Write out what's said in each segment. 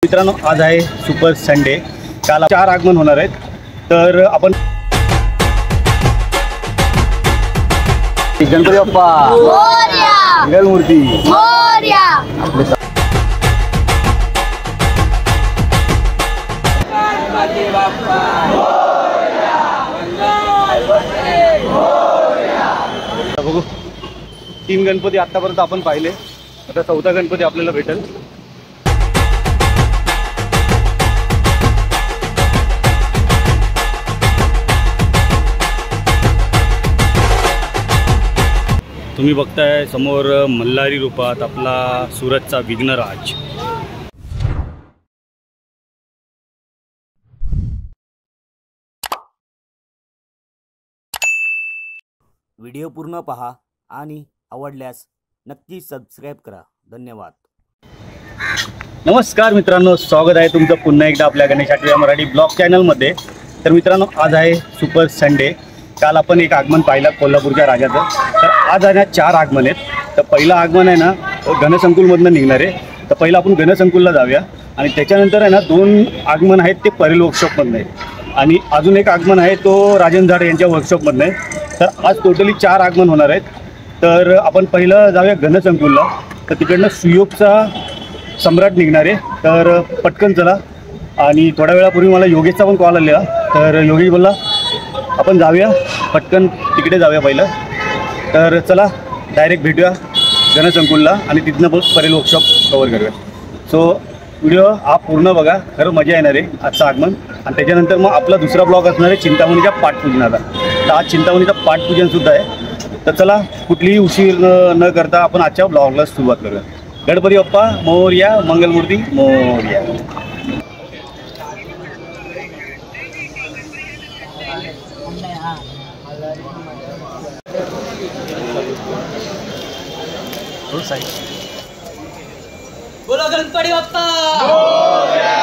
मित्रांनो, आज आहे सुपर संडे। काल 4 आगमन होणार आहेत, तर आपण गणपती बाप्पा मोरया, मंगलमूर्ती मोरया। बघू, 3 गणपती आतापर्यंत आपण पाहिले, आता 4था गणपती आपल्याला भेटेल। तुम्ही बघताय समोर मल्हारी रूपात आपला सुरतचा विघ्नराज। व्हिडिओ पूर्ण पहा आणि आवडल्यास नक्की सबस्क्राइब करा। धन्यवाद। नमस्कार मित्रांनो, स्वागत आहे तुमचं पुन्हा एकदा आपल्या गणेश आठवले मराठी ब्लॉग चॅनलमध्ये। तर मित्रांनो, आज आहे सुपर संडे। काल आपण एक आगमन पाहिलं कोल्हापूरच्या राजाचं, तर आज आहे ना 4 आगमन आहेत। तर पहिलं आगमन आहे ना घनसंकुलमधनं निघणार आहे, तर पहिलं आपण घनसंकुलला जाऊया आणि त्याच्यानंतर आहे ना 2 आगमन आहेत ते परेल वर्कशॉपमधनं आहे आणि अजून एक आगमन आहे तो राजन झाड यांच्या वर्कशॉपमधनं आहे। तर आज टोटली 4 आगमन होणार आहेत। तर आपण पहिलं जाऊया घनसंकुलला, तर तिकडनं सुयोगचा सम्राट निघणार आहे। तर पटकन चला। आणि थोड्या वेळापूर्वी मला योगेशचा पण कॉल आलेला, तर योगेश बोलला आपण जाऊया पटकन तिकडे जाऊया पहिलं। तर चला डायरेक्ट भेटूया घनसंकुलला आणि तिथनं बघ परेल वर्कशॉप कवर करूया। सो व्हिडिओ हा पूर्ण बघा, खरं मजा येणार आहे आजचं आगमन। आणि त्याच्यानंतर मग आपला दुसरा ब्लॉग असणार आहे चिंतामणीच्या पाठपूजनाला। तर आज चिंतामणीचं पाठपूजनसुद्धा आहे। तर चला कुठलीही उशीर न करता आपण आजच्या ब्लॉगला सुरुवात करूया। गणपती बाप्पा मोरया, मंगलमूर्ती मोरया। बोलो गणपती बाप्पा मोरया।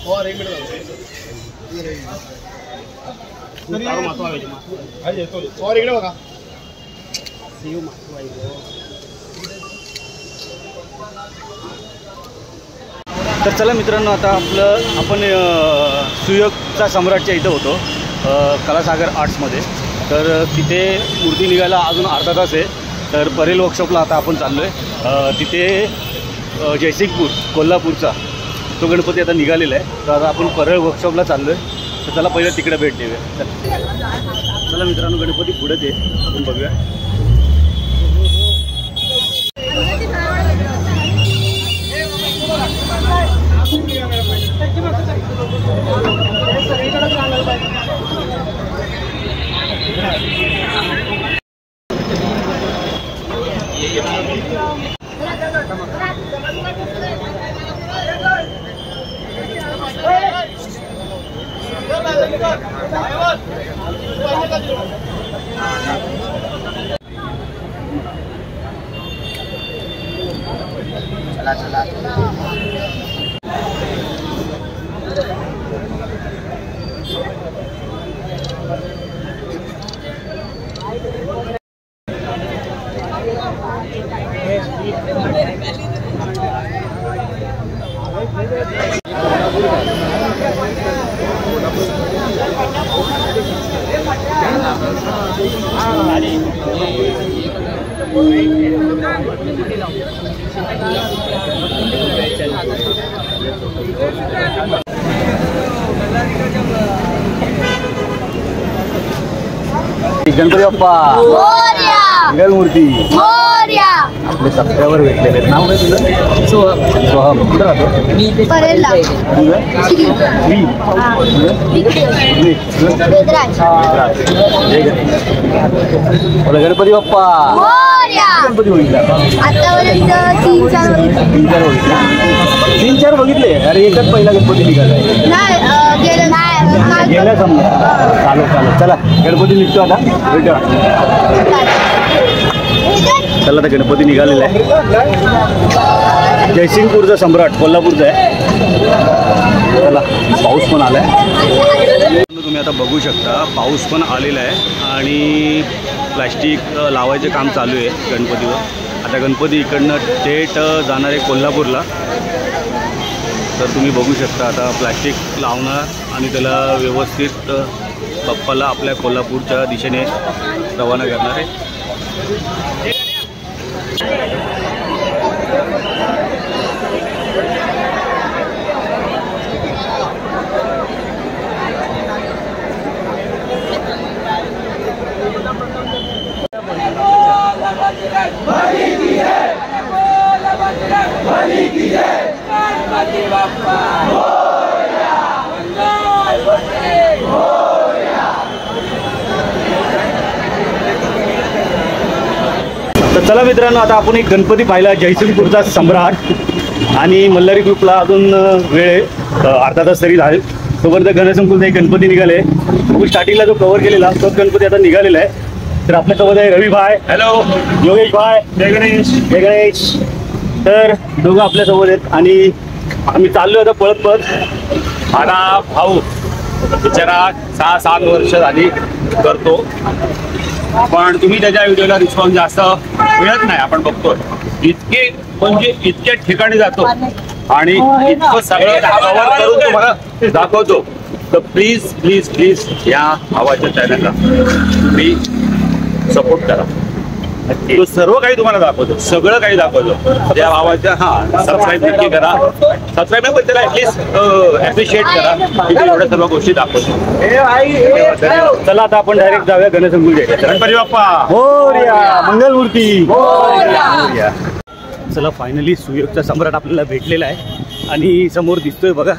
और एक मिनट और इकडे बघा। तर चला मित्रांनो, आता आपण सुयोगचा सम्राटच्या इथं होतो कलासागर आर्ट्समध्ये। तर तिथे मूर्ती निघायला अजून अर्धा तास आहे। तर परेल वर्कशॉपला आता आपण चाललो आहे। तिथे जयसिंगपूर कोल्हापूरचा तो गणपती आता निघालेला आहे। तर आता आपण परेल वर्कशॉपला चाललो आहे। तर चला पहिलं तिकडे भेट देऊया। चला मित्रांनो, गणपती पुढे ते आपण बघूया। गणपती बाप्पा मोरया, मंगलमूर्ती मोरया। आपले सबस्क्रायबर भेटलेले आहेत। नाव काय तुझं? सोहम। कुठं राहतो? मी परेलला। गणपती बाप्पा मोरया। गणपती बघितला आतापर्यंत 3-4 बघितले। अरे एकच पहिला गणपती निघाला गेला समजा। चालू चला, गणपती निघतो आता, भेटूया। चला, तर गणपती निघालेला आहे। जयसिंगपूरचा सम्राट कोल्हापूरचा आहे। चला, पाऊस पण आला आहे। तुम्ही आता बघू शकता पाऊस पण आलेला आहे आणि प्लास्टिक लावायचं काम चालू आहे गणपतीवर। आता गणपती इकडनं थेट जाणार आहे कोल्हापूरला. तर तुम्ही बघू शकता आता प्लॅस्टिक लावणार आणि त्याला व्यवस्थित बाप्पाला आपल्या कोल्हापूरच्या दिशेने रवाना करणार आहे. तर चला मित्रांनो, आता आपण एक गणपती पाहिला जयसिंगपूरचा सम्राट. आणि मल्हारी ग्रुपला अजून वेळ आहे, अर्धा तास तरी झाले. तोपर्यंत गणसंकुलचा एक गणपती निघाले. आपण स्टार्टिंगला जो कव्हर केलेला तोच गणपती आता निघालेला आहे. तर आपल्यासोबत आहे रवी भाई, हॅलो, योगेश भाई, जय गणेश, जय गणेश. तर दोघं आपल्यासोबत आहेत आणि आम्ही चाललो आता पळत पळत. माझा भाऊ बिचारा 6-7 वर्ष झाली करतो, पण तुम्ही त्याच्या व्हिडिओला रिस्पॉन्स जास्त मिळत नाही. आपण बघतोय इतके म्हणजे इतक्या ठिकाणी जातो आणि इतकं सगळं कव्हर करून तुम्हाला दाखवतो. तर प्लीज प्लीज प्लीज या भावाच्या चॅनलला तुम्ही सपोर्ट करा. तो सर्व काही तुम्हाला दाखवतो, सगळं काही दाखवतो त्या भावाच्या. सबस्क्राईब नक्की करा. सबस्क्राईब पण त्याला ऍटलीस्ट ॲप्रिशिएट करा की ते एवढ्या सर्व गोष्टी दाखवतो. चला आता आपण डायरेक्ट जाऊया गणसंकुलच्या. गणपती बाप्पा मोरया, मंगलमूर्ती मोरया. चला फायनली सुयोगचा सम्राट आपल्याला भेटलेला आहे आणि समोर दिसतोय बघा,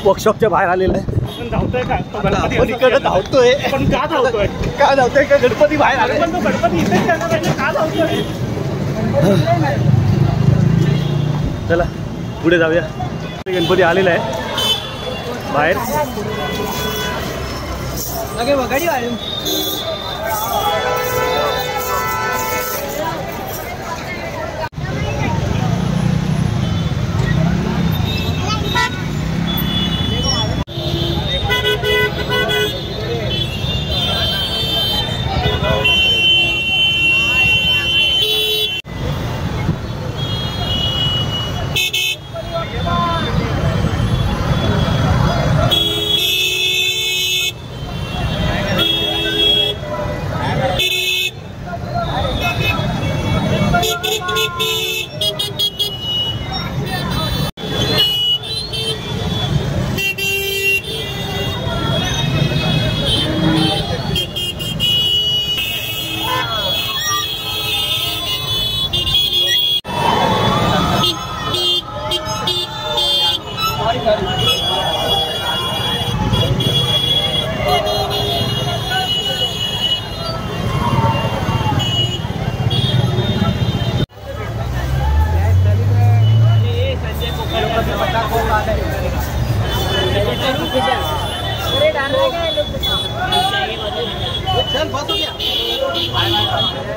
वर्कशॉपच्या बाहेर आलेला आहे. धावतोय का इकडे? धावतोय पण का धावतोय? का धावतोय का? गणपती बाहेर आले पण तो गणपती इथेच जाणार आहे, का धावतोय? चला पुढे जाऊया. गणपती आलेला आहे बाहेर.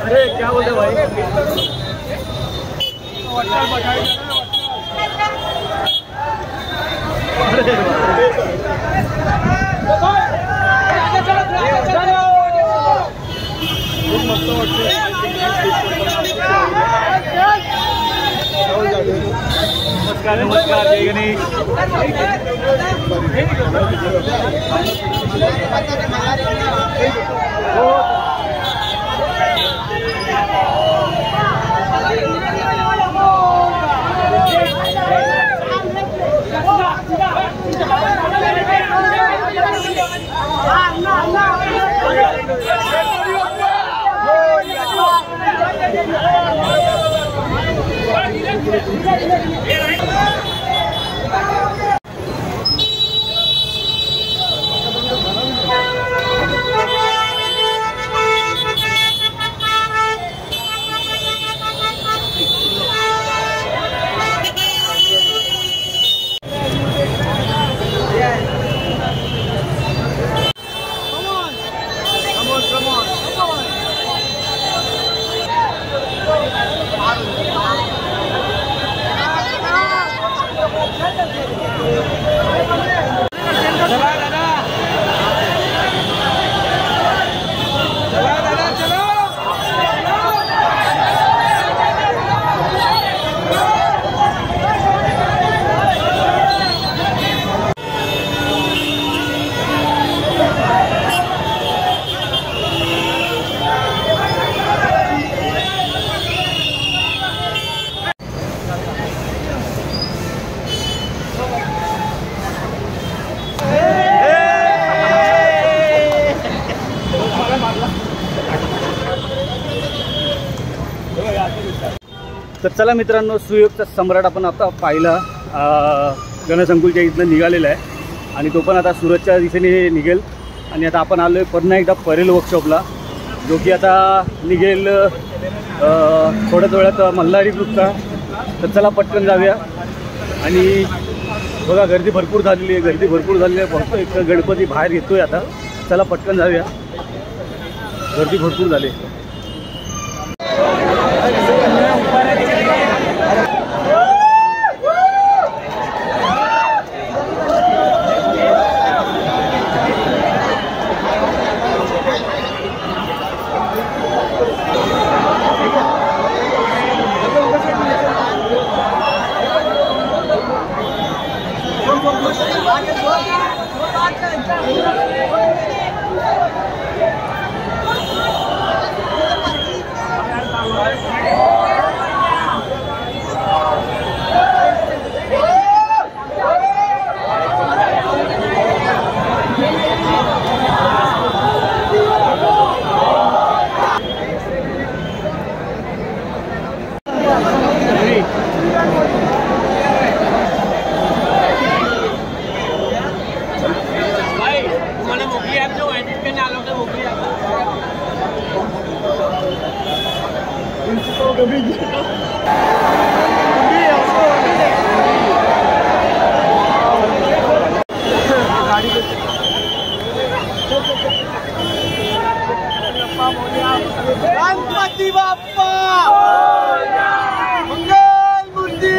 अरे क्या बोलते भाई? नमस्कार नमस्कार, जय गणेश. तर चला मित्रांनो, सुयोगचा सम्राट आपण आता पाहिला गणसंकुलच्या इथनं निघालेला आहे आणि तो पण आता सुरतच्या दिशेने निघेल. आणि आता आपण आलो आहे पुन्हा एकदा परेल वर्कशॉपला, जो की आता निघेल थोड्याच वेळात मल्हारी ग्रुपचा. तर चला पटकन जाऊया. आणि बघा गर्दी भरपूर झालेली आहे, फक्त एक गणपती बाहेर येतोय आता. चला पटकन जाऊया, गर्दी भरपूर झाली. गणपती बाप्पा मंगल मूर्ती.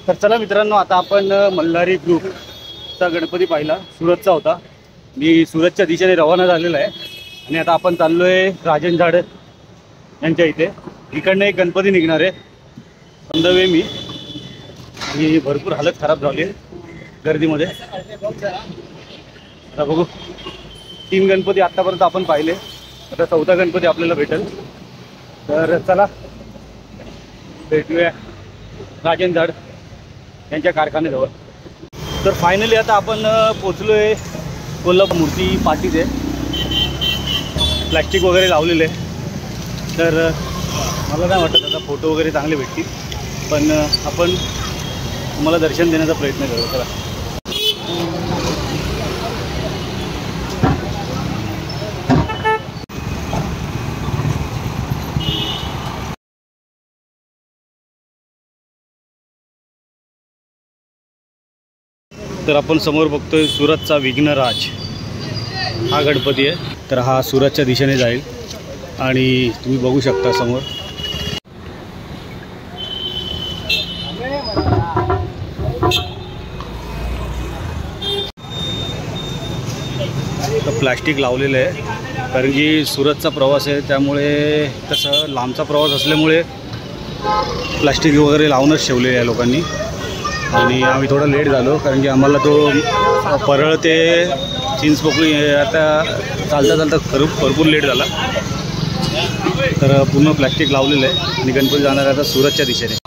तर चला मित्रांनो, आता आपण मल्हारी ग्रुपचा गणपती पाहिला, सुरतचा होता. मी सुरतच्या दिशेने रवाना झालेला आहे आणि आता आपण चाललो आहे राजन झाड यांच्या इथे. इकडनं एक गणपती निघणार आहे ऑन द वे मी. आणि भरपूर हालत खराब झाली आहे गर्दीमध्ये. आता बघू, 3 गणपती आत्तापर्यंत आपण पाहिले, आता 4था गणपती आपल्याला भेटेल. तर चला भेटूया राजन झाड यांच्या कारखान्याजवळ. तर फायनली आता आपण पोचलो आहे कोल्हापूर मूर्ती पाठीत आहे. प्लॅस्टिक वगैरे लावलेले आहे. तर मला नाही वाटत आता फोटो वगैरे चांगले भेटतील, पण आपण तुम्हाला दर्शन देण्याचा प्रयत्न करू. चला. तर आपण समोर बघतोय सुरतचा विघ्नराज हा गणपती आहे. तर हा सुरतच्या दिशेने जाईल आणि तुम्ही बघू शकता समोर. प्लास्टिक लावलेलं आहे, कारण की सुरतचा प्रवास आहे त्यामुळे तसं लांबचा प्रवास असल्यामुळे प्लास्टिक वगैरे लावूनच ठेवलेले आहे लोकांनी. आणि आम्ही थोडं लेट झालो कारण की आम्हाला तो परळ ते चिंचपोकळी आता चालता चालता भरपूर लेट झाला. तर पूर्ण प्लास्टिक लावलेलं आहे आणि गणपती जाणार आता सुरतच्या दिशेने.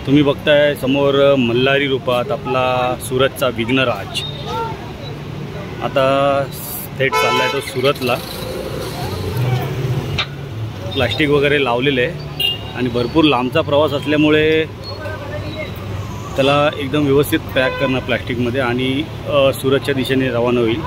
तुम्ही बघताय समोर मल्हारी रूपात आपला सुरतचा विघ्नराज आता थेट चालला आहे तो सुरतला. प्लास्टिक वगैरे लावलेले आहे आणि भरपूर लांबचा प्रवास असल्यामुळे त्याला एकदम व्यवस्थित पॅक करणं प्लास्टिकमध्ये आणि सुरतच्या दिशेने रवाना होईल.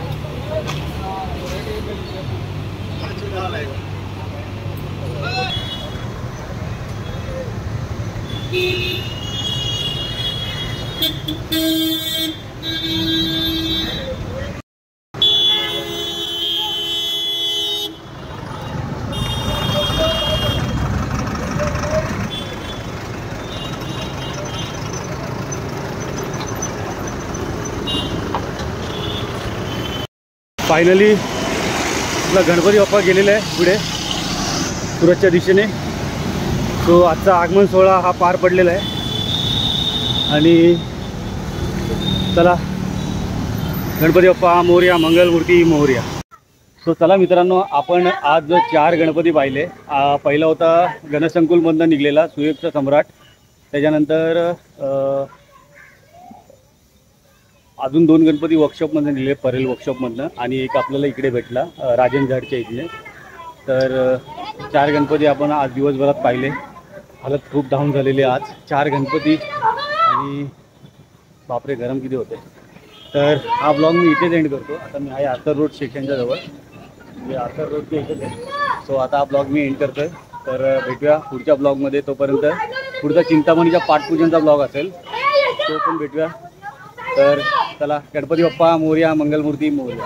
फायनली आपला गणपती बाप्पा गेलेला आहे पुढे सुरतच्या दिशेने. सो आजचा आगमन सोहळा हा पार पडलेला आहे आणि चला गणपती बाप्पा मोरया, मंगलमूर्ती मोरया. सो चला मित्रांनो, आपण आज 4 गणपती पाहिले. पहिला होता गणसंकुलमधनं निघलेला सुएबचा सम्राट, त्याच्यानंतर अजून 2 गणपती वर्कशॉपमधनं निघले, परेल वर्कशॉपमधनं, आणि एक आपल्याला इकडे भेटला राजन झाडच्या इथे. तर 4 गणपती आपण आज दिवसभरात पाहिले. हालत खूप डाऊन झालेली आज. 4 गणपती आणि बापरे गरम किती होते. तर हा ब्लॉग मी इथेच एंड करतो. आता मी आहे आर्थर रोड स्टेशनच्या जवळ, म्हणजे आर्थर रोडच्या इथेच आहे. सो आता हा ब्लॉग मी एंड करतो आहे. तर भेटूया पुढच्या ब्लॉगमध्ये. तोपर्यंत पुढचा चिंतामणीचा पाठपूजनचा ब्लॉग असेल, तो पण भेटूया. तर चला, गणपती बाप्पा मोरया, मंगलमूर्ती मोरया.